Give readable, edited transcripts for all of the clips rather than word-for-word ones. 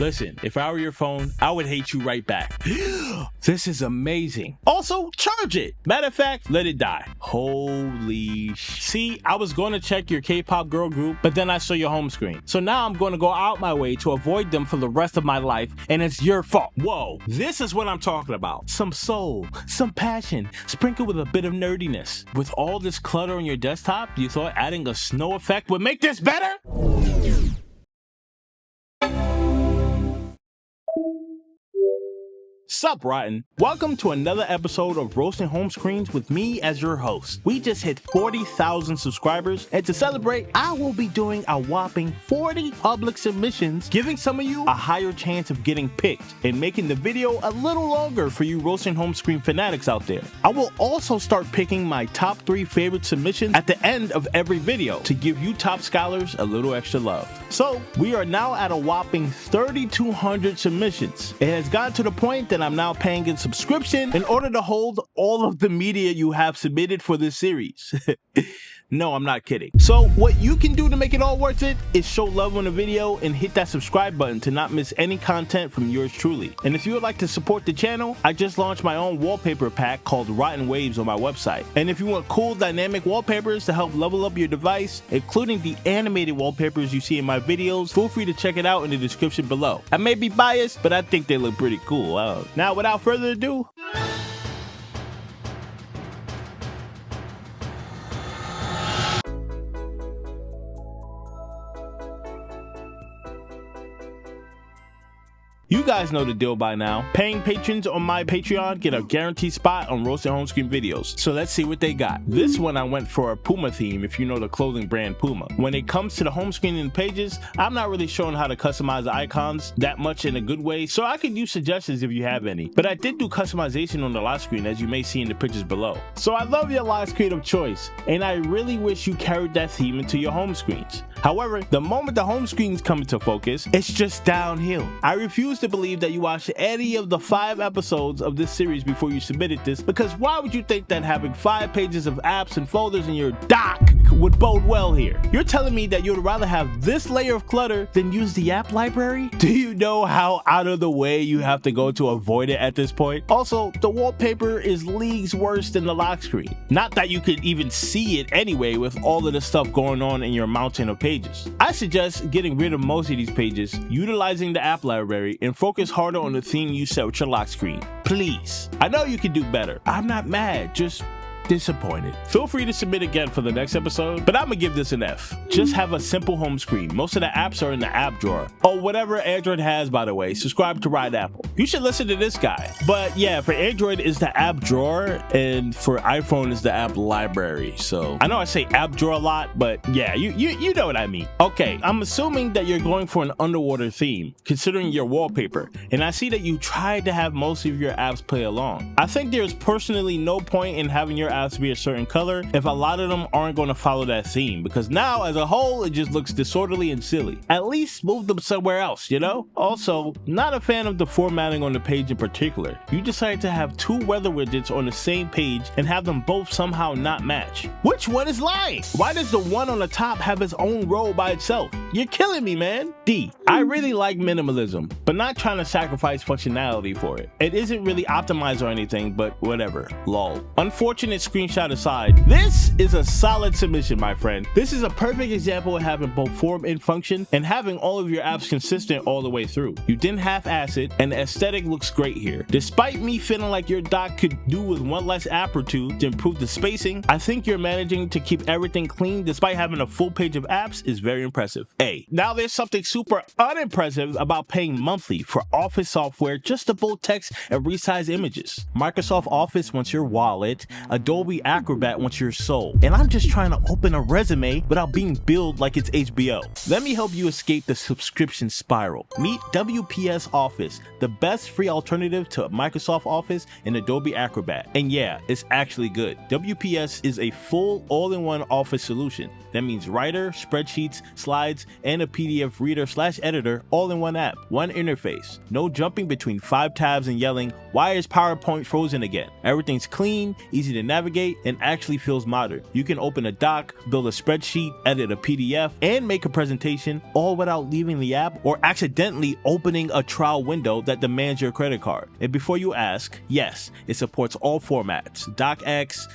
Listen, if I were your phone, I would hate you right back. This is amazing. Also, charge it. Matter of fact, let it die. Holy See, I was going to check your K-pop girl group, but then I saw your home screen. So now I'm going to go out my way to avoid them for the rest of my life, and it's your fault. Whoa, this is what I'm talking about. Some soul, some passion, sprinkled with a bit of nerdiness. With all this clutter on your desktop, you thought adding a snow effect would make this better? Sup, Rotten? Welcome to another episode of Roasting Home Screens with me as your host. We just hit 40,000 subscribers, and to celebrate, I will be doing a whopping 40 public submissions, giving some of you a higher chance of getting picked, and making the video a little longer for you Roasting Home Screen fanatics out there. I will also start picking my top 3 favorite submissions at the end of every video to give you top scholars a little extra love. So, we are now at a whopping 3,200 submissions. It has gotten to the point that I'm now paying a subscription in order to hold all of the media you have submitted for this series. No, I'm not kidding. So what you can do to make it all worth it is show love on the video and hit that subscribe button to not miss any content from yours truly. And if you would like to support the channel, I just launched my own wallpaper pack called Rotten Waves on my website. And if you want cool dynamic wallpapers to help level up your device, including the animated wallpapers you see in my videos, feel free to check it out in the description below. I may be biased, but I think they look pretty cool. Now without further ado, you guys know the deal by now. Paying patrons on my Patreon get a guaranteed spot on Roasted Home Screen videos. So let's see what they got. This one I went for a Puma theme, if you know the clothing brand Puma. When it comes to the home screen and pages, I'm not really showing how to customize the icons that much in a good way, so I could use suggestions if you have any. But I did do customization on the lock screen, as you may see in the pictures below. So I love your lock screen of choice, and I really wish you carried that theme into your home screens. However, the moment the home screens come into focus, it's just downhill. I refuse to believe that you watched any of the 5 episodes of this series before you submitted this, because why would you think that having 5 pages of apps and folders in your dock would bode well here? You're telling me that you'd rather have this layer of clutter than use the app library? Do you know how out of the way you have to go to avoid it at this point? Also, the wallpaper is leagues worse than the lock screen. Not that you could even see it anyway with all of the stuff going on in your mountain of pages. I suggest getting rid of most of these pages, utilizing the app library, and focus harder on the theme you set with your lock screen. Please. I know you can do better. I'm not mad, just disappointed. Feel free to submit again for the next episode, but I'm gonna give this an F. Just have a simple home screen. Most of the apps are in the app drawer. Or whatever Android has, by the way. Subscribe to Ride Apple. You should listen to this guy. But yeah, for Android is the app drawer, and for iPhone is the app library. So I know I say app drawer a lot, but yeah, you know what I mean. Okay, I'm assuming that you're going for an underwater theme, considering your wallpaper, and I see that you tried to have most of your apps play along. I think there's personally no point in having your apps to be a certain color if a lot of them aren't going to follow that theme, because now as a whole it just looks disorderly and silly. At least move them somewhere else, you know? Also, not a fan of the formatting on the page in particular. You decided to have 2 weather widgets on the same page and have them both somehow not match. Which one is lying? Why does the one on the top have its own row by itself? You're killing me, man. D. I really like minimalism, but not trying to sacrifice functionality for it. It isn't really optimized or anything, but whatever. Lol. Unfortunate screenshot aside, this is a solid submission, my friend. This is a perfect example of having both form and function and having all of your apps consistent all the way through. You didn't half-ass it, and the aesthetic looks great here. Despite me feeling like your dock could do with one less app or 2 to improve the spacing, I think you're managing to keep everything clean despite having a full page of apps is very impressive. A. Now there's something super unimpressive about paying monthly for Office software just to bold text and resize images. Microsoft Office wants your wallet, Adobe Acrobat wants your soul, and I'm just trying to open a resume without being billed like it's HBO. Let me help you escape the subscription spiral. Meet WPS Office, the best free alternative to Microsoft Office and Adobe Acrobat. And yeah, it's actually good. WPS is a full all-in-one Office solution. That means writer, spreadsheets, slides, and a PDF reader/editor all in one app, one interface. No jumping between 5 tabs and yelling, "Why is PowerPoint frozen again?" Everything's clean, easy to navigate, navigate and actually feels modern. You can open a doc, build a spreadsheet, edit a PDF, and make a presentation, all without leaving the app or accidentally opening a trial window that demands your credit card. And before you ask, yes, it supports all formats, DocX,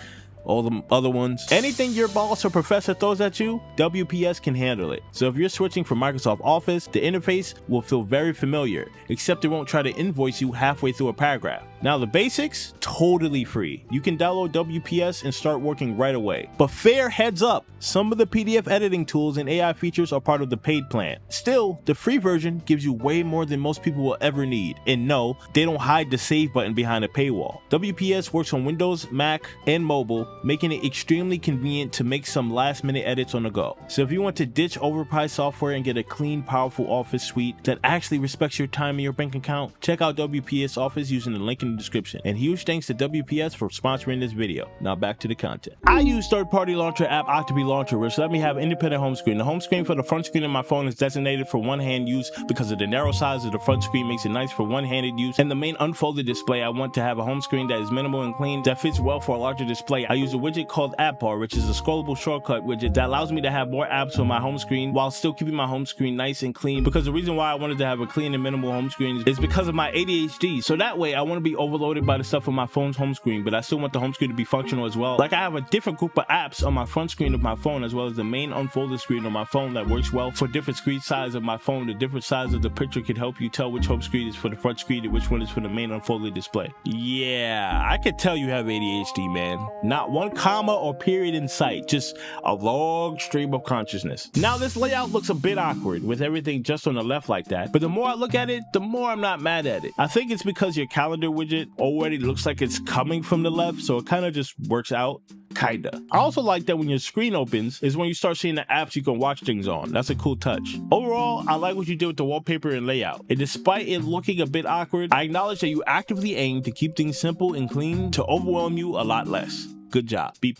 all the other ones. Anything your boss or professor throws at you, WPS can handle it. So if you're switching from Microsoft Office, the interface will feel very familiar, except it won't try to invoice you halfway through a paragraph. Now the basics, totally free. You can download WPS and start working right away. But fair heads up, some of the PDF editing tools and AI features are part of the paid plan. Still, the free version gives you way more than most people will ever need. And no, they don't hide the save button behind a paywall. WPS works on Windows, Mac, and mobile, making it extremely convenient to make some last-minute edits on the go. So if you want to ditch overpriced software and get a clean, powerful Office suite that actually respects your time and your bank account, check out WPS Office using the link in the description. And huge thanks to WPS for sponsoring this video. Now back to the content. I use third-party launcher app Octopi Launcher, which let me have independent home screen. The home screen for the front screen of my phone is designated for one-hand use because of the narrow size of the front screen makes it nice for one-handed use. And the main unfolded display, I want to have a home screen that is minimal and clean that fits well for a larger display. I use a widget called App Bar, which is a scrollable shortcut widget that allows me to have more apps on my home screen while still keeping my home screen nice and clean, because the reason why I wanted to have a clean and minimal home screen is because of my ADHD. So that way I want to be overloaded by the stuff on my phone's home screen, but I still want the home screen to be functional as well. Like I have a different group of apps on my front screen of my phone as well as the main unfolded screen on my phone that works well for different screen size of my phone. The different size of the picture can help you tell which home screen is for the front screen and which one is for the main unfolded display. Yeah, I could tell you have ADHD, man. Not one comma or period in sight, just a long stream of consciousness. Now this layout looks a bit awkward with everything just on the left like that, but the more I look at it, the more I'm not mad at it. I think it's because your calendar widget already looks like it's coming from the left, so it kind of just works out. Kinda. I also like that when your screen opens is when you start seeing the apps you can watch things on. That's a cool touch. Overall, I like what you did with the wallpaper and layout. And despite it looking a bit awkward, I acknowledge that you actively aim to keep things simple and clean to overwhelm you a lot less. Good job. B+.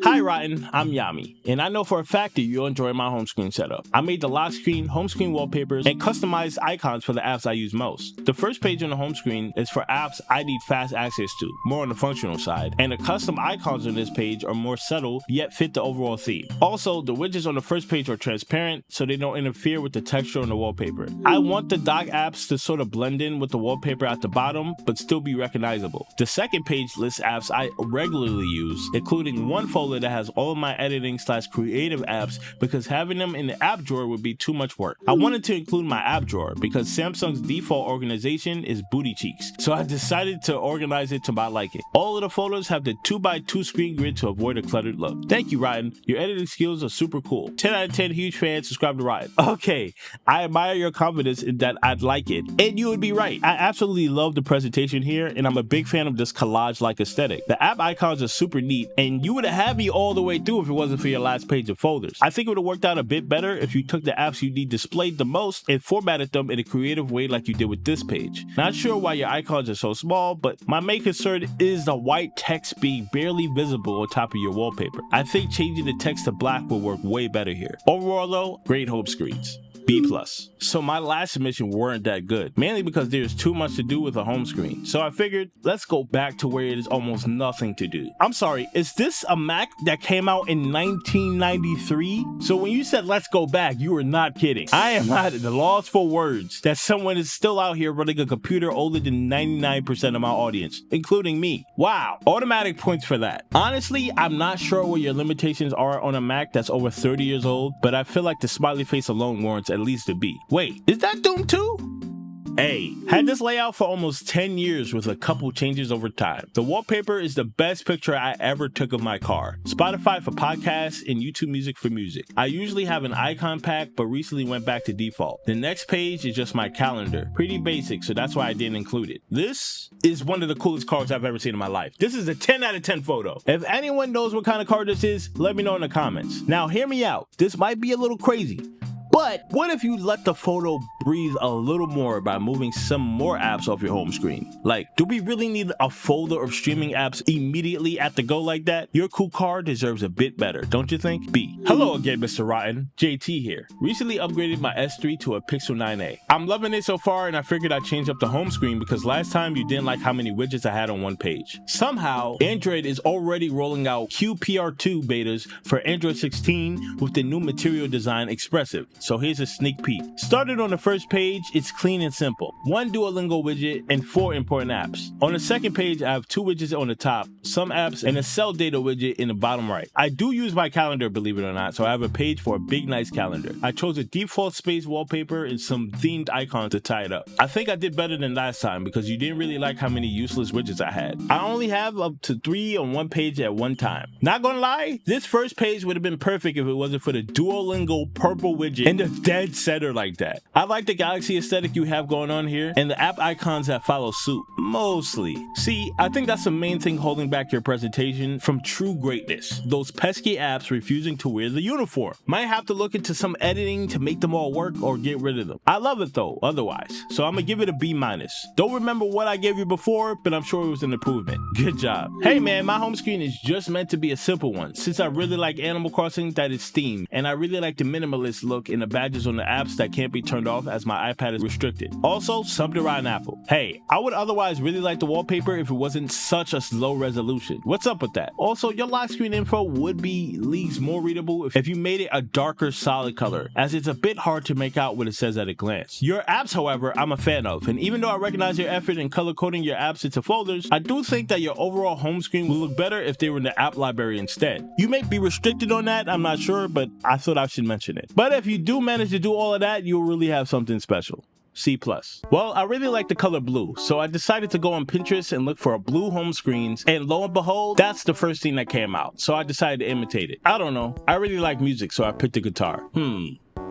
Hi Rotten, I'm Yami, and I know for a fact that you'll enjoy my home screen setup. I made the lock screen, home screen wallpapers, and customized icons for the apps I use most. The first page on the home screen is for apps I need fast access to, more on the functional side, and the custom icons on this page are more subtle, yet fit the overall theme. Also, the widgets on the first page are transparent, so they don't interfere with the texture on the wallpaper. I want the doc apps to sort of blend in with the wallpaper at the bottom, but still be recognizable. The second page lists apps I regularly use, including one folder that has all of my editing/creative apps, because having them in the app drawer would be too much work. I wanted to include my app drawer because Samsung's default organization is booty cheeks, so I decided to organize it to my liking. All of the folders have the 2x2 screen grid to avoid a cluttered look. Thank you, Rotten. Your editing skills are super cool. 10 out of 10, huge fan. Subscribe to Rotten. Okay, I admire your confidence in that I'd like it, and you would be right. I absolutely love the presentation here, and I'm a big fan of this collage-like aesthetic. The app icons are super neat, and you would have had me all the way through if it wasn't for your last page of folders. I think it would have worked out a bit better if you took the apps you need displayed the most and formatted them in a creative way like you did with this page. Not sure why your icons are so small, but my main concern is the white text being barely visible on top of your wallpaper. I think changing the text to black will work way better here. Overall though, great home screens. B+. So my last submission weren't that good, mainly because there's too much to do with a home screen. So I figured, let's go back to where it is almost nothing to do. I'm sorry, is this a Mac that came out in 1993? So when you said let's go back, you were not kidding. I am not at the loss for words that someone is still out here running a computer older than 99% of my audience, including me. Wow, automatic points for that. Honestly, I'm not sure what your limitations are on a Mac that's over 30 years old, but I feel like the smiley face alone warrants at least a B. Wait, is that Doom 2? A. Had this layout for almost 10 years with a couple changes over time. The wallpaper is the best picture I ever took of my car. Spotify for podcasts and YouTube Music for music. I usually have an icon pack, but recently went back to default. The next page is just my calendar. Pretty basic, so that's why I didn't include it. This is one of the coolest cars I've ever seen in my life. This is a 10 out of 10 photo. If anyone knows what kind of car this is, let me know in the comments. Now hear me out. This might be a little crazy, But what if you let the photo breathe a little more by moving some more apps off your home screen? Like, do we really need a folder of streaming apps immediately at the go like that? Your cool car deserves a bit better, don't you think? B. Hello again, Mr. Rotten. JT here. Recently upgraded my S3 to a Pixel 9a. I'm loving it so far, and I figured I'd change up the home screen because last time you didn't like how many widgets I had on one page. Somehow, Android is already rolling out QPR2 betas for Android 16 with the new material design expressive. So here's a sneak peek. Started on the first page, it's clean and simple. One Duolingo widget and 4 important apps. On the second page, I have 2 widgets on the top, some apps, and a cell data widget in the bottom right. I do use my calendar, believe it or not, so I have a page for a big nice calendar. I chose a default space wallpaper and some themed icons to tie it up. I think I did better than last time because you didn't really like how many useless widgets I had. I only have up to 3 on one page at one time. Not gonna lie, this first page would have been perfect if it wasn't for the Duolingo purple widget in the dead center like that. I like the galaxy aesthetic you have going on here and the app icons that follow suit, mostly. See, I think that's the main thing holding back your presentation from true greatness. Those pesky apps refusing to wear the uniform. Might have to look into some editing to make them all work or get rid of them. I love it though, otherwise. So I'm gonna give it a B-. Don't remember what I gave you before, but I'm sure it was an improvement. Good job. Hey man, my home screen is just meant to be a simple one. Since I really like Animal Crossing, that is themed, and I really like the minimalist look in the badges on the apps that can't be turned off as my iPad is restricted. Also, sub to Rotten Apple. Hey, I would otherwise really like the wallpaper if it wasn't such a low resolution. What's up with that? Also, your lock screen info would be leagues more readable if you made it a darker solid color, as it's a bit hard to make out what it says at a glance. Your apps, however, I'm a fan of, and even though I recognize your effort in color coding your apps into folders, I do think that your overall home screen would look better if they were in the app library instead. You may be restricted on that, I'm not sure, but I thought I should mention it. But if you do manage to do all of that, you'll really have something special. C+. Well, I really like the color blue, so I decided to go on Pinterest and look for a blue home screens, and lo and behold, that's the first thing that came out, so I decided to imitate it. I don't know, I really like music, so I picked the guitar.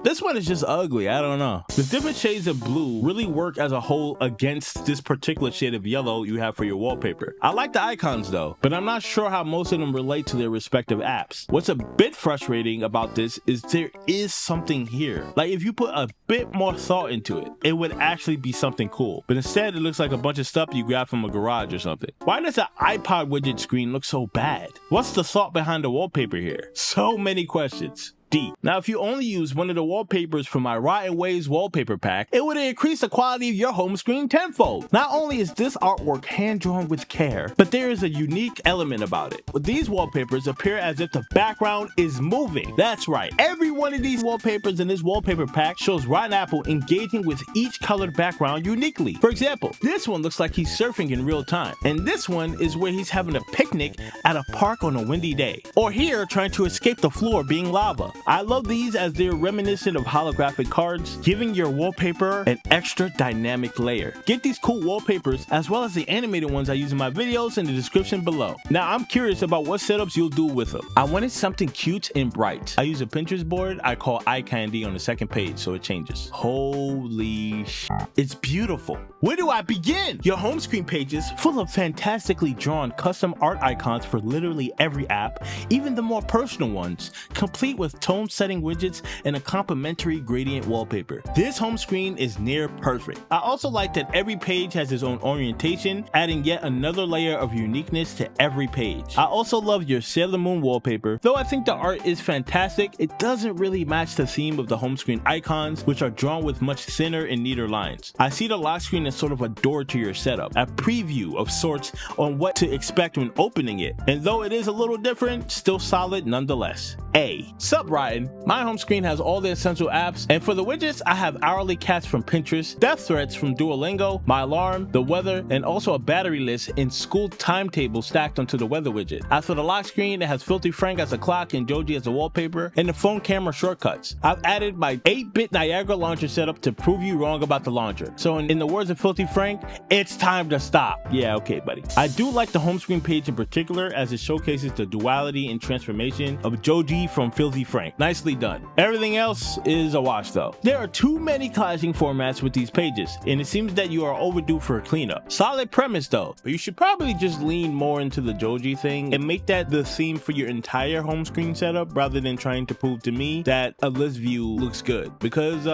This one is just ugly, I don't know. The different shades of blue really work as a whole against this particular shade of yellow you have for your wallpaper. I like the icons though, but I'm not sure how most of them relate to their respective apps. What's a bit frustrating about this is there is something here. Like if you put a bit more thought into it, it would actually be something cool. But instead it looks like a bunch of stuff you grab from a garage or something. Why does the iPod widget screen look so bad? What's the thought behind the wallpaper here? So many questions. D. Now, if you only use one of the wallpapers from my Rotten Waves wallpaper pack, it would increase the quality of your home screen tenfold. Not only is this artwork hand-drawn with care, but there is a unique element about it. These wallpapers appear as if the background is moving. That's right, every one of these wallpapers in this wallpaper pack shows Rotten Apple engaging with each colored background uniquely. For example, this one looks like he's surfing in real time, and this one is where he's having a picnic at a park on a windy day, or here trying to escape the floor being lava. I love these as they're reminiscent of holographic cards, giving your wallpaper an extra dynamic layer. Get these cool wallpapers as well as the animated ones I use in my videos in the description below. Now I'm curious about what setups you'll do with them. I wanted something cute and bright. I use a Pinterest board I call Eye Candy on the second page so it changes. Holy sh**, it's beautiful. Where do I begin? Your home screen page is full of fantastically drawn custom art icons for literally every app, even the more personal ones, complete with tone setting widgets and a complementary gradient wallpaper. This home screen is near perfect. I also like that every page has its own orientation, adding yet another layer of uniqueness to every page. I also love your Sailor Moon wallpaper. Though I think the art is fantastic, it doesn't really match the theme of the home screen icons, which are drawn with much thinner and neater lines. I see the lock screen as sort of a door to your setup, a preview of sorts on what to expect when opening it, and though it is a little different, still solid nonetheless. A. Sup Ryan, my home screen has all the essential apps, and for the widgets I have hourly cats from Pinterest, death threats from Duolingo, my alarm, the weather, and also a battery list and school timetable stacked onto the weather widget. As for the lock screen, it has Filthy Frank as a clock and Joji as a wallpaper, and the phone camera shortcuts. I've added my 8-bit Niagara launcher setup to prove you wrong about the launcher. So in the words of Filthy Frank, it's time to stop. Yeah, okay buddy. I do like the home screen page in particular as it showcases the duality and transformation of Joji from Filthy Frank. rank. Nicely done. Everything else is a wash though. There are too many clashing formats with these pages, and it seems that you are overdue for a cleanup. Solid premise though, but you should probably just lean more into the Joji thing and make that the theme for your entire home screen setup rather than trying to prove to me that a list view looks good, because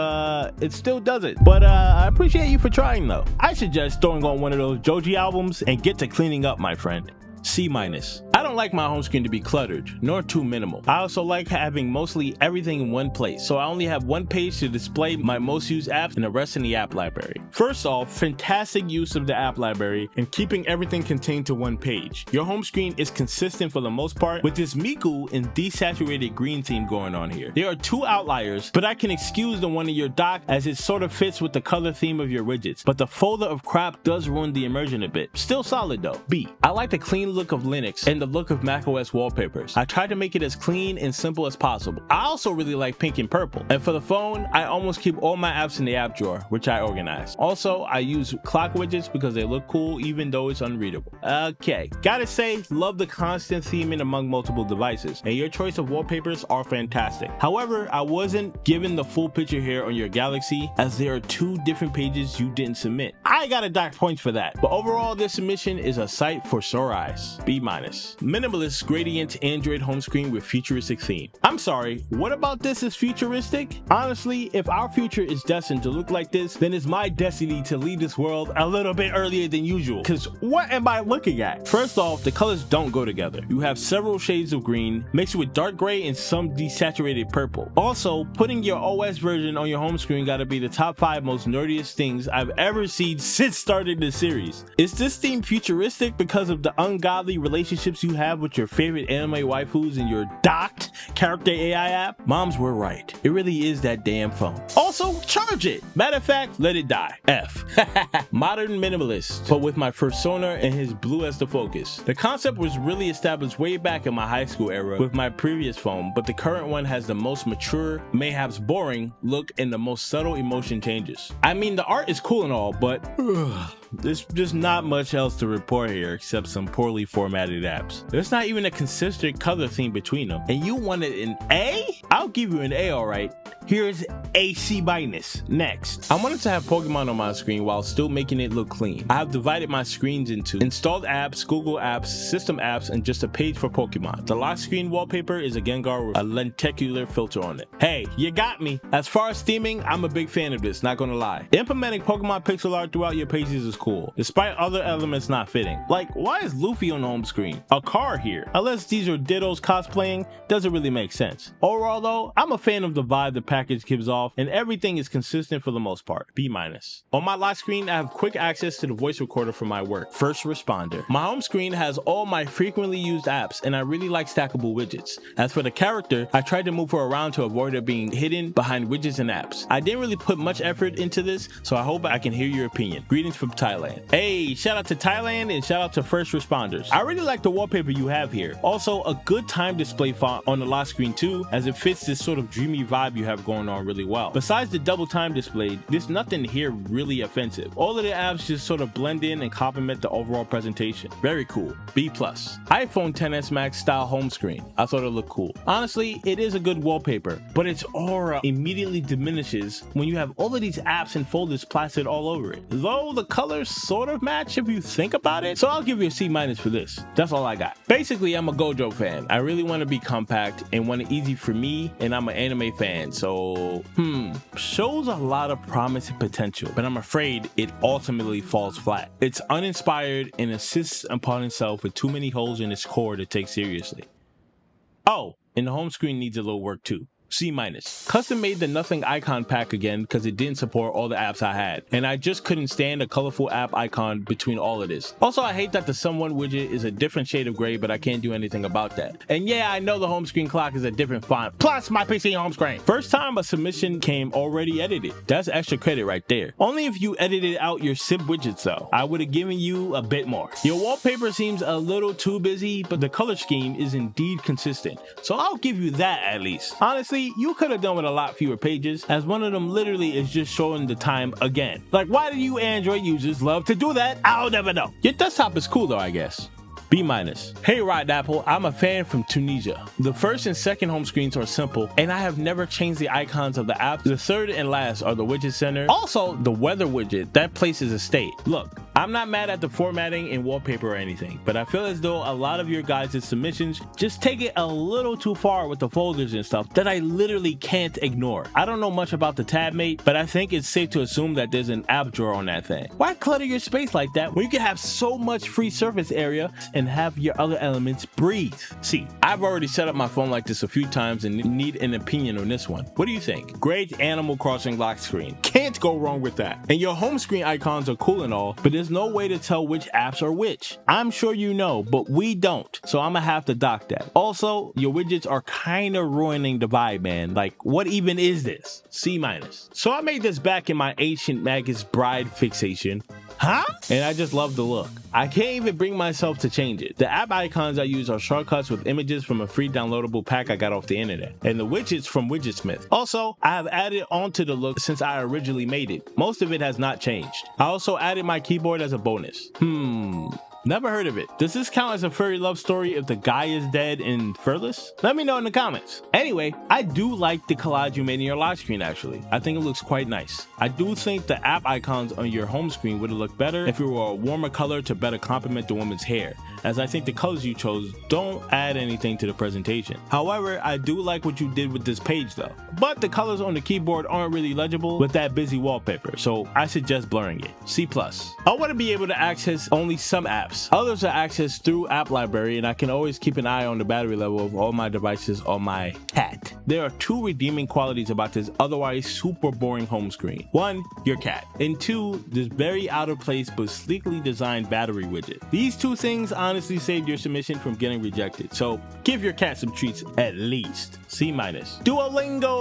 it still doesn't. But I appreciate you for trying though. I suggest throwing on one of those Joji albums and get to cleaning up, my friend. C-. I don't like my home screen to be cluttered, nor too minimal. I also like having mostly everything in one place, so I only have one page to display my most used apps and the rest in the app library. First off, fantastic use of the app library and keeping everything contained to one page. Your home screen is consistent for the most part, with this Miku and desaturated green theme going on here. There are two outliers, but I can excuse the one in your dock as it sort of fits with the color theme of your widgets, but the folder of crap does ruin the immersion a bit. Still solid though. B. I like the clean look of Linux and the look of macOS wallpapers. I tried to make it as clean and simple as possible. I also really like pink and purple. And for the phone, I almost keep all my apps in the app drawer, which I organize. Also, I use clock widgets because they look cool even though it's unreadable. Okay, gotta say, love the constant theming among multiple devices, and your choice of wallpapers are fantastic. However, I wasn't given the full picture here on your Galaxy, as there are two different pages you didn't submit. I gotta dock points for that, but overall this submission is a sight for sore eyes. B-. Minimalist gradient Android home screen with futuristic theme. I'm sorry, what about this is futuristic? Honestly, if our future is destined to look like this, then it's my destiny to leave this world a little bit earlier than usual. Cause what am I looking at? First off, the colors don't go together. You have several shades of green mixed with dark gray and some desaturated purple. Also, putting your OS version on your home screen gotta be the top 5 most nerdiest things I've ever seen since starting this series. Is this theme futuristic because of the ungodly relationships you have with your favorite anime waifus in your docked character AI app? Moms were right. It really is that damn phone. Also, charge it. Matter of fact, let it die. F. Modern minimalist, but with my fursona and his blue as the focus. The concept was really established way back in my high school era with my previous phone, but the current one has the most mature, mayhaps boring look and the most subtle emotion changes. I mean, the art is cool and all, but there's just not much else to report here except some poorly formatted apps. There's not even a consistent color theme between them. And you wanted an A? I'll give you an A, alright. Here's a C-. Next, I wanted to have Pokemon on my screen while still making it look clean. I have divided my screens into installed apps, Google apps, system apps, and just a page for Pokemon. The lock screen wallpaper is a Gengar with a lenticular filter on it. Hey, you got me. As far as theming, I'm a big fan of this, not gonna lie. Implementing Pokemon pixel art throughout your pages is cool, despite other elements not fitting. Like, why is Luffy on the home screen? A car here. Unless these are Dittos cosplaying, doesn't really make sense. Overall though, I'm a fan of the vibe the package gives off, and everything is consistent for the most part. B-. On my lock screen, I have quick access to the voice recorder for my work, First Responder. My home screen has all my frequently used apps, and I really like stackable widgets. As for the character, I tried to move her around to avoid her being hidden behind widgets and apps. I didn't really put much effort into this, so I hope I can hear your opinion. Greetings from Thailand. Hey, shout out to Thailand and shout out to First Responders. I really like the wallpaper you have here. Also, a good time display font on the lock screen too, as it fits this sort of dreamy vibe you have going on really well. Besides the double time display, there's nothing here really offensive. All of the apps just sort of blend in and complement the overall presentation. Very cool. B+. iPhone XS Max style home screen. I thought it looked cool. Honestly, it is a good wallpaper, but its aura immediately diminishes when you have all of these apps and folders plastered all over it. Though the colors sort of match if you think about it, so I'll give you a C- for this. That's all I got. Basically, I'm a Gojo fan. I really want to be compact and want it easy for me, and I'm an anime fan, so shows a lot of promise and potential, but I'm afraid it ultimately falls flat. It's uninspired and insists upon itself with too many holes in its core to take seriously. Oh, and the home screen needs a little work too. C-. Custom made the nothing icon pack again because it didn't support all the apps I had, and I just couldn't stand a colorful app icon between all of this. Also, I hate that the someone widget is a different shade of gray, but I can't do anything about that. And yeah, I know the home screen clock is a different font, plus my PC home screen. First time a submission came already edited. That's extra credit right there. Only if you edited out your simp widgets though. I would have given you a bit more. Your wallpaper seems a little too busy, but the color scheme is indeed consistent, so I'll give you that at least. Honestly, you could have done with a lot fewer pages, as one of them literally is just showing the time again. Like, why do you Android users love to do that? I'll never know. Your desktop is cool though, I guess. B+. B-. Hey Rod Apple, I'm a fan from Tunisia. The first and second home screens are simple, and I have never changed the icons of the apps. The third and last are the widget center. Also, the weather widget, that place is a state. Look, I'm not mad at the formatting and wallpaper or anything, but I feel as though a lot of your guys' submissions just take it a little too far with the folders and stuff that I literally can't ignore. I don't know much about the tab mate, but I think it's safe to assume that there's an app drawer on that thing. Why clutter your space like that when you can have so much free surface area and have your other elements breathe? See, I've already set up my phone like this a few times and need an opinion on this one. What do you think? Great Animal Crossing lock screen. Can't go wrong with that. And your home screen icons are cool and all, but there's no way to tell which apps are which. I'm sure you know, but we don't, so I'm gonna have to dock that. Also, your widgets are kinda ruining the vibe, man. Like, what even is this? C-. So I made this back in my Ancient Magus Bride fixation. Huh? And I just love the look. I can't even bring myself to change it. The app icons I use are shortcuts with images from a free downloadable pack I got off the internet, and the widgets from Widgetsmith. Also, I have added onto the look since I originally made it. Most of it has not changed. I also added my keyboard as a bonus. Never heard of it. Does this count as a furry love story if the guy is dead and furless? Let me know in the comments. Anyway, I do like the collage you made in your lock screen actually. I think it looks quite nice. I do think the app icons on your home screen would have looked better if it were a warmer color to better complement the woman's hair, as I think the colors you chose don't add anything to the presentation. However, I do like what you did with this page though. But the colors on the keyboard aren't really legible with that busy wallpaper, so I suggest blurring it. C+. I want to be able to access only some apps. Others are accessed through app library, and I can always keep an eye on the battery level of all my devices on my cat. There are two redeeming qualities about this otherwise super boring home screen. One, your cat, and two, this very out of place but sleekly designed battery widget. These two things honestly saved your submission from getting rejected, so give your cat some treats at least. C-. Duolingo!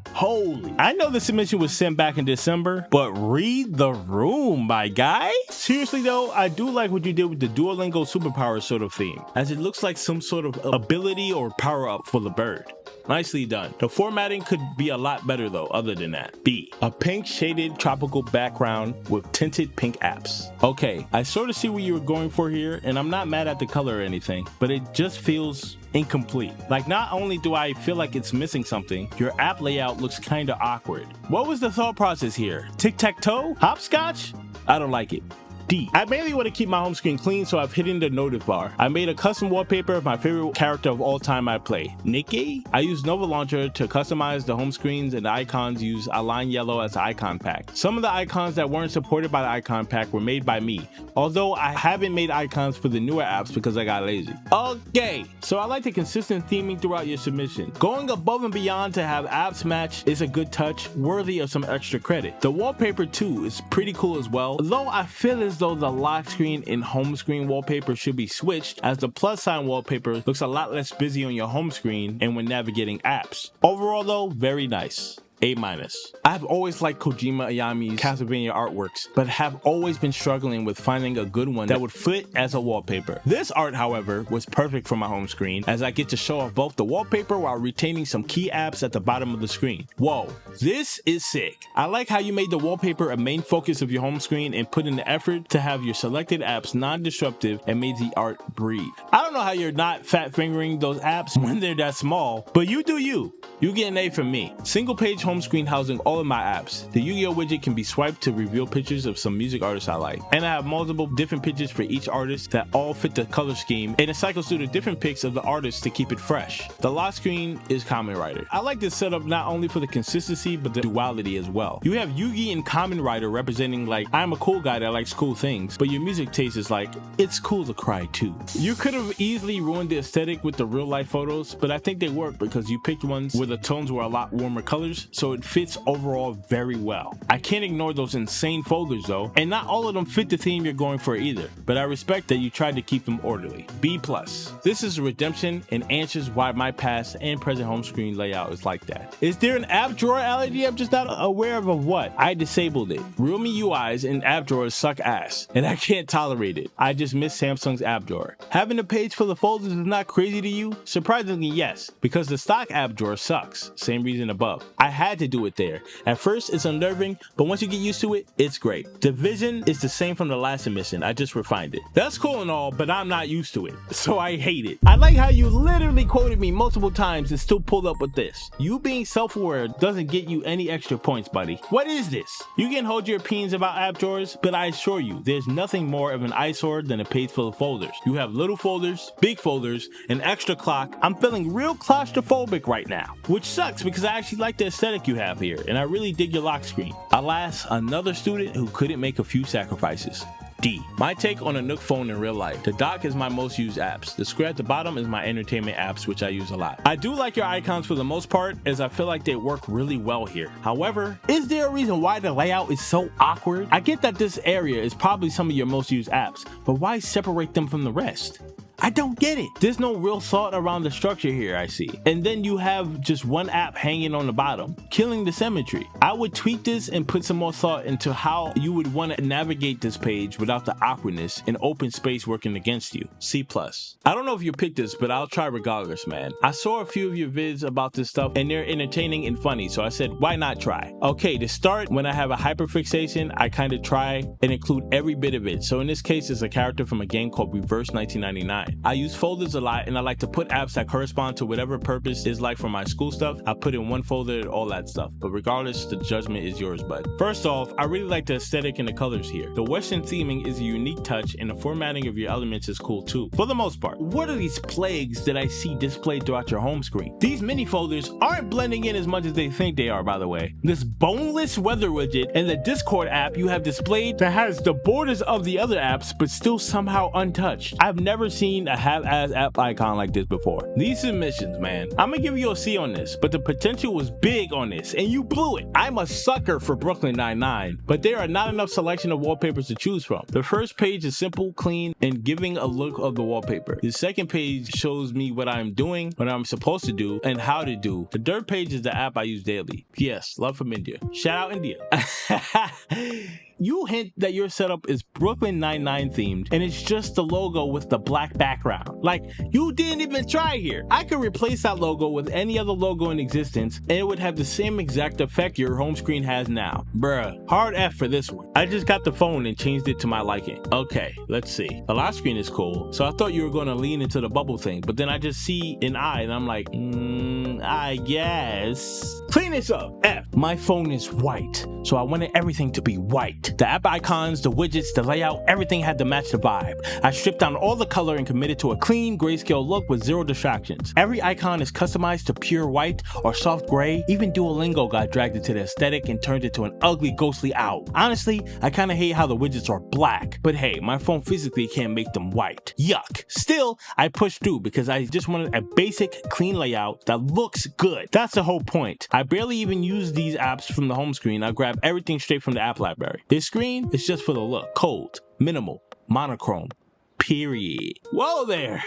Holy, I know the submission was sent back in December, but read the room, my guy. Seriously though, I do like what you did with the Duolingo superpower sort of theme, as it looks like some sort of ability or power up for the bird. Nicely done. The formatting could be a lot better though, other than that. B, a pink shaded tropical background with tinted pink apps. Okay, I sort of see what you were going for here, and I'm not mad at the color or anything, but it just feels incomplete. Like, not only do I feel like it's missing something, your app layout looks kinda awkward. What was the thought process here? Tic-tac-toe? Hopscotch? I don't like it. D, I mainly want to keep my home screen clean, so I've hidden the notice bar. I made a custom wallpaper of my favorite character of all time I play, Nikki. I used Nova Launcher to customize the home screens, and the icons use Align Yellow as the icon pack. Some of the icons that weren't supported by the icon pack were made by me, although I haven't made icons for the newer apps because I got lazy. Okay, so I like the consistent theming throughout your submission. Going above and beyond to have apps match is a good touch, worthy of some extra credit. The wallpaper too is pretty cool as well, though I feel as though the lock screen and home screen wallpaper should be switched, as the plus sign wallpaper looks a lot less busy on your home screen and when navigating apps. Overall though, very nice. A-. I've always liked Kojima Ayami's Castlevania artworks, but have always been struggling with finding a good one that would fit as a wallpaper. This art, however, was perfect for my home screen, as I get to show off both the wallpaper while retaining some key apps at the bottom of the screen. Whoa, this is sick. I like how you made the wallpaper a main focus of your home screen and put in the effort to have your selected apps non-disruptive and made the art breathe. I don't know how you're not fat fingering those apps when they're that small, but you do you. You get an A from me. Single page home screen housing all of my apps. The Yu-Gi-Oh widget can be swiped to reveal pictures of some music artists I like. And I have multiple different pictures for each artist that all fit the color scheme, and it cycles through the different pics of the artists to keep it fresh. The lock screen is Kamen Rider. I like this setup not only for the consistency, but the duality as well. You have Yugi and Kamen Rider representing like, I'm a cool guy that likes cool things, but your music taste is like, it's cool to cry too. You could have easily ruined the aesthetic with the real life photos, but I think they work because you picked ones where the tones were a lot warmer colors, so it fits overall very well. I can't ignore those insane folders though, and not all of them fit the theme you're going for either, but I respect that you tried to keep them orderly. B+. This is a redemption and answers why my past and present home screen layout is like that. Is there an app drawer allergy I'm just not aware of what? I disabled it. Realme UIs and app drawers suck ass, and I can't tolerate it. I just miss Samsung's app drawer. Having a page full of folders is not crazy to you? Surprisingly yes, because the stock app drawer sucks. Same reason above. I had had to do it there. At first, it's unnerving, but once you get used to it, it's great. The vision is the same from the last submission. I just refined it. That's cool and all, but I'm not used to it, so I hate it. I like how you literally quoted me multiple times and still pulled up with this. You being self-aware doesn't get you any extra points, buddy. What is this? You can hold your opinions about app drawers, but I assure you, there's nothing more of an eyesore than a page full of folders. You have little folders, big folders, an extra clock. I'm feeling real claustrophobic right now, which sucks because I actually like the aesthetic you have here, and I really dig your lock screen. Alas, another student who couldn't make a few sacrifices. D. My take on a Nook phone in real life. The dock is my most used apps. The square at the bottom is my entertainment apps, which I use a lot. I do like your icons for the most part, as I feel like they work really well here. However, is there a reason why the layout is so awkward? I get that this area is probably some of your most used apps, but why separate them from the rest? I don't get it. There's no real thought around the structure here, I see. And then you have just one app hanging on the bottom, killing the symmetry. I would tweak this and put some more thought into how you would want to navigate this page without the awkwardness and open space working against you. C+. I don't know if you picked this, but I'll try regardless, man. I saw a few of your vids about this stuff and they're entertaining and funny, so I said, why not try? Okay, to start, when I have a hyperfixation, I kind of try and include every bit of it. So in this case, it's a character from a game called Reverse 1999. I use folders a lot and I like to put apps that correspond to whatever purpose is like for my school stuff. I put in one folder, all that stuff. But regardless, the judgment is yours, bud. First off, I really like the aesthetic and the colors here. The Western theming is a unique touch and the formatting of your elements is cool too, for the most part. What are these plagues that I see displayed throughout your home screen? These mini folders aren't blending in as much as they think they are, by the way. This boneless weather widget and the Discord app you have displayed that has the borders of the other apps but still somehow untouched. I've never seen a half-ass app icon like this before. These submissions, man, I'm gonna give you a C on this, but the potential was big on this and you blew it. I'm a sucker for Brooklyn Nine-Nine, but there are not enough selection of wallpapers to choose from. The first page is simple, clean, and giving a look of the wallpaper. The second page shows me what I'm doing, what I'm supposed to do, and how to do. The third page is the app I use daily. Yes, love from India. Shout out India. You hint that your setup is Brooklyn Nine-Nine themed and it's just the logo with the black background. Like, you didn't even try here. I could replace that logo with any other logo in existence and it would have the same exact effect your home screen has now. Bruh, hard F for this one. I just got the phone and changed it to my liking. Okay, let's see. The lock screen is cool, so I thought you were going to lean into the bubble thing, but then I just see an eye and I'm like, I guess. Clean this up. F. My phone is white, so I wanted everything to be white. The app icons, the widgets, the layout, everything had to match the vibe. I stripped down all the color and committed to a clean grayscale look with zero distractions. Every icon is customized to pure white or soft gray. Even Duolingo got dragged into the aesthetic and turned into an ugly ghostly owl. Honestly, I kinda hate how the widgets are black, but hey, my phone physically can't make them white. Yuck. Still, I pushed through because I just wanted a basic, clean layout that looks good. That's the whole point. I barely even use these apps from the home screen. I grab everything straight from the app library. This screen is just for the look. Cold, minimal, monochrome, period. Whoa there.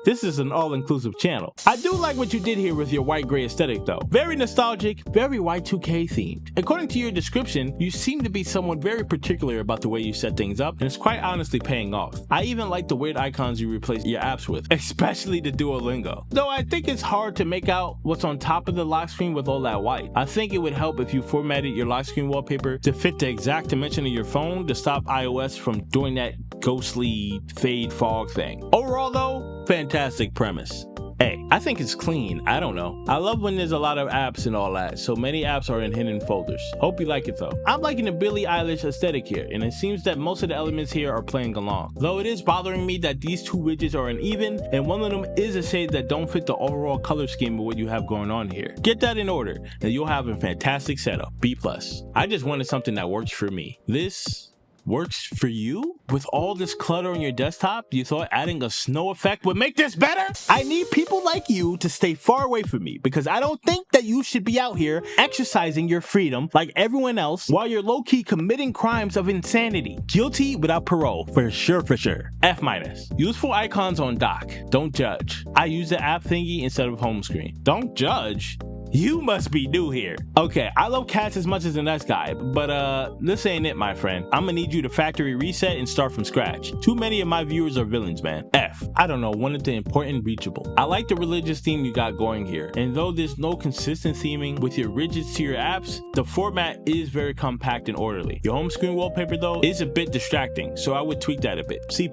This is an all-inclusive channel. I do like what you did here with your white-gray aesthetic though. Very nostalgic, very Y2K themed. According to your description, you seem to be someone very particular about the way you set things up, and it's quite honestly paying off. I even like the weird icons you replace your apps with, especially the Duolingo. Though I think it's hard to make out what's on top of the lock screen with all that white. I think it would help if you formatted your lock screen wallpaper to fit the exact dimension of your phone to stop iOS from doing that ghostly fade fog thing. Overall though, fantastic premise. Hey, I think it's clean. I don't know. I love when there's a lot of apps and all that, so many apps are in hidden folders. Hope you like it though. I'm liking the Billie Eilish aesthetic here, and it seems that most of the elements here are playing along. Though it is bothering me that these two widgets are uneven, and one of them is a shade that don't fit the overall color scheme of what you have going on here. Get that in order, and you'll have a fantastic setup. B+. I just wanted something that works for me. This works for you? With all this clutter on your desktop, you thought adding a snow effect would make this better? I need people like you to stay far away from me because I don't think that you should be out here exercising your freedom like everyone else while you're low-key committing crimes of insanity. Guilty without parole, for sure, for sure. F-. Useful icons on dock. Don't judge. I use the app thingy instead of home screen. Don't judge? You must be new here. Okay, I love cats as much as the next guy, but this ain't it, my friend. I'm gonna need you to factory reset and start from scratch. Too many of my viewers are villains, man. I don't know, one of the important reachable. I like the religious theme you got going here, and though there's no consistent theming with your widgets to your apps, the format is very compact and orderly. Your home screen wallpaper though is a bit distracting, so I would tweak that a bit. C+.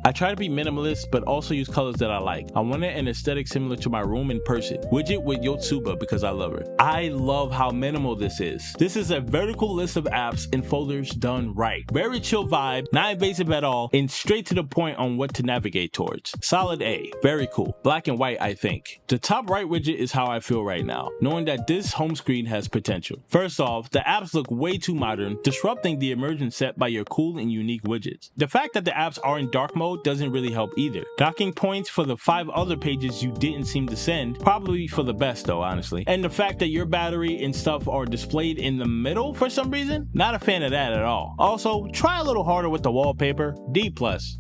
I try to be minimalist, but also use colors that I like. I wanted an aesthetic similar to my room in person. Widget with Yotsuba because I love her. I love how minimal this is. This is a vertical list of apps and folders done right. Very chill vibe, not invasive at all, and straight to the point on what to navigate towards. Solid A. Very cool. Black and white, I think. The top right widget is how I feel right now, knowing that this home screen has potential. First off, the apps look way too modern, disrupting the immersion set by your cool and unique widgets. The fact that the apps are in dark mode doesn't really help either. Docking points for the 5 other pages you didn't seem to send, probably for the best though, honestly. And the fact that your battery and stuff are displayed in the middle for some reason, not a fan of that at all. Also, try a little harder with the wallpaper. D+.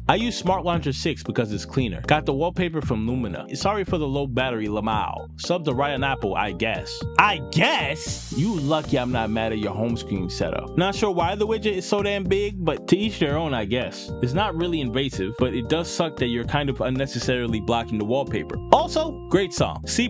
I use Smart Launcher 6 because it's cleaner. Got the wallpaper from Lumina. Sorry for the low battery, Lamau. Sub to Ryan Apple, I guess. I guess? You lucky I'm not mad at your home screen setup. Not sure why the widget is so damn big, but to each their own, I guess. It's not really invasive, but it does suck that you're kind of unnecessarily blocking the wallpaper. Also, great song. C+,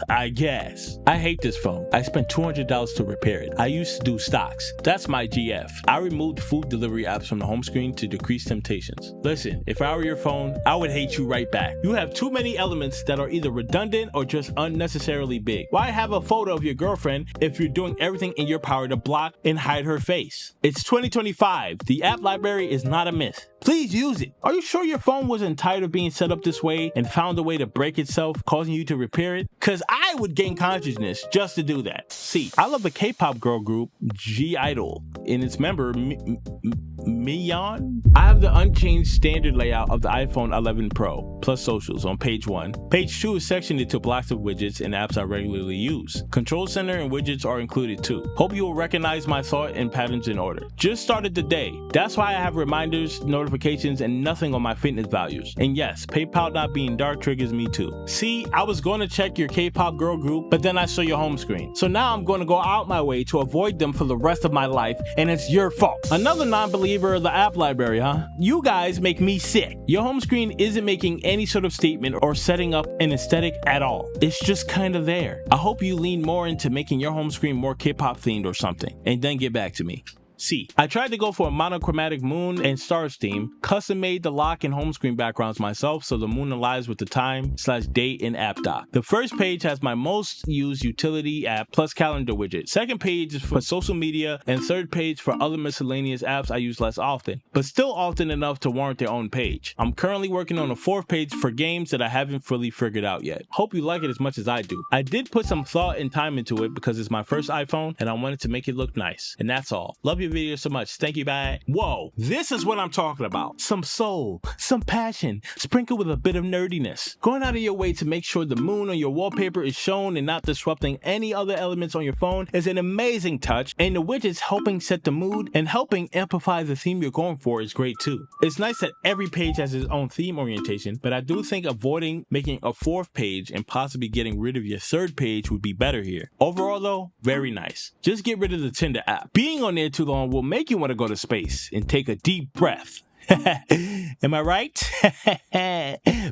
I guess. I hate this phone. I spent $200 to repair it. I used to do stocks. That's my GF. I removed food delivery apps from the home screen to decrease temptations. Listen, if I were your phone, I would hate you right back. You have too many elements that are either redundant or just unnecessarily big. Why have a photo of your girlfriend if you're doing everything in your power to block and hide her face? It's 2025. The app library is not a myth. Please use it. Are you sure your phone wasn't tired of being set up this way and found a way to break itself, causing you to repair it? Cause I would gain consciousness just to do that. C. I love the K-pop girl group G-Idol and its member Miyeon. I have the unchanged standard layout of the iPhone 11 Pro plus socials on page 1. Page 2 is sectioned into blocks of widgets and apps I regularly use. Control center and widgets are included too. Hope you will recognize my thought and patterns in order. Just started the day. That's why I have reminders, notifications, and nothing on my fitness values. And yes, PayPal not being dark triggers me too. See, I was going to check your K-pop girl group, but then I saw your home screen. So now I'm going to go out my way to avoid them for the rest of my life, and it's your fault. Another non-believer of the app library, huh? You guys make me sick. Your home screen isn't making any sort of statement or setting up an aesthetic at all. It's just kind of there. I hope you lean more into making your home screen more K-pop themed or something, and then get back to me. C. I tried to go for a monochromatic moon and stars theme, custom made the lock and home screen backgrounds myself so the moon aligns with the time/date in app dock. The first page has my most used utility app plus calendar widget. Second page is for social media, and third page for other miscellaneous apps I use less often, but still often enough to warrant their own page. I'm currently working on a fourth page for games that I haven't fully figured out yet. Hope you like it as much as I do. I did put some thought and time into it because it's my first iPhone and I wanted to make it look nice. And that's all. Love your video so much. Thank you, bye. Whoa, this is what I'm talking about. Some soul, some passion, sprinkled with a bit of nerdiness. Going out of your way to make sure the moon on your wallpaper is shown and not disrupting any other elements on your phone is an amazing touch, and the widgets helping set the mood and helping amplify the theme you're going for is great too. It's nice that every page has its own theme orientation, but I do think avoiding making a fourth page and possibly getting rid of your third page would be better here. Overall though, very nice. Just get rid of the Tinder app. Being on there too long will make you want to go to space and take a deep breath. Am I right?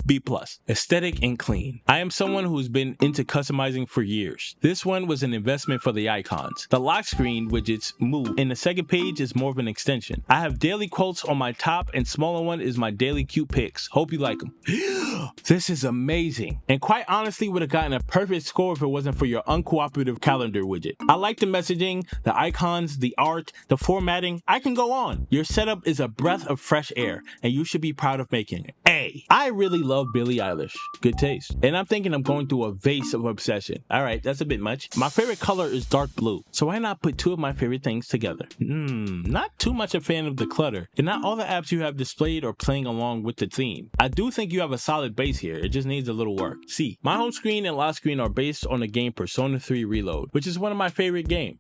B+. Aesthetic and clean. I am someone who's been into customizing for years. This one was an investment for the icons. The lock screen widgets move, and the second page is more of an extension. I have daily quotes on my top, and smaller one is my daily cute pics. Hope you like them. This is amazing. And quite honestly, would have gotten a perfect score if it wasn't for your uncooperative calendar widget. I like the messaging, the icons, the art, the formatting. I can go on. Your setup is a breath of fresh air, and you should be proud of making it. A. I really love Billie Eilish. Good taste. And I'm thinking I'm going through a vase of obsession. Alright, that's a bit much. My favorite color is dark blue, so why not put two of my favorite things together? Not too much a fan of the clutter, and not all the apps you have displayed or playing along with the theme. I do think you have a solid solid base here, it just needs a little work. See, my home screen and lock screen are based on the game Persona 3 Reload, which is one of my favorite games.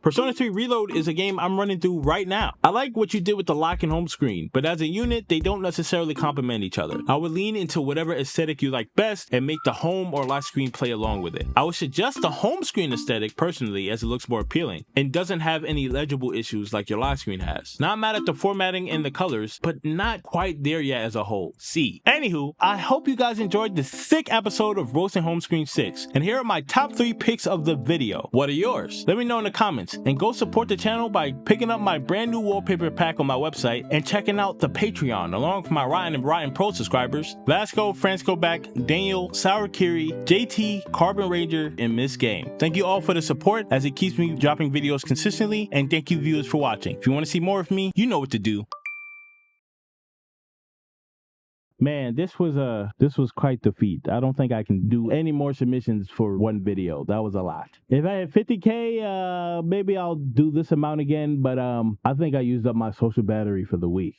Persona 3 Reload is a game I'm running through right now. I like what you did with the lock and home screen, but as a unit, they don't necessarily complement each other. I would lean into whatever aesthetic you like best and make the home or lock screen play along with it. I would suggest the home screen aesthetic personally, as it looks more appealing and doesn't have any legible issues like your lock screen has. Not mad at the formatting and the colors, but not quite there yet as a whole. See. Anywho, I hope you guys enjoyed this sick episode of Roasting Home Screen 6, and here are my top 3 picks of the video. What are yours? Let me know in the comments, and go support the channel by picking up my brand new wallpaper pack on my website and checking out the Patreon along with my Rotten and Rotten Pro subscribers Vasco, Fransco Back, Daniel, Sour Kiri, JT, Carbon Ranger, and Miss Game. Thank you all for the support as it keeps me dropping videos consistently, and thank you viewers for watching. If you want to see more of me, you know what to do. Man, this was quite the feat. I don't think I can do any more submissions for one video. That was a lot. If I had 50K, maybe I'll do this amount again, but I think I used up my social battery for the week.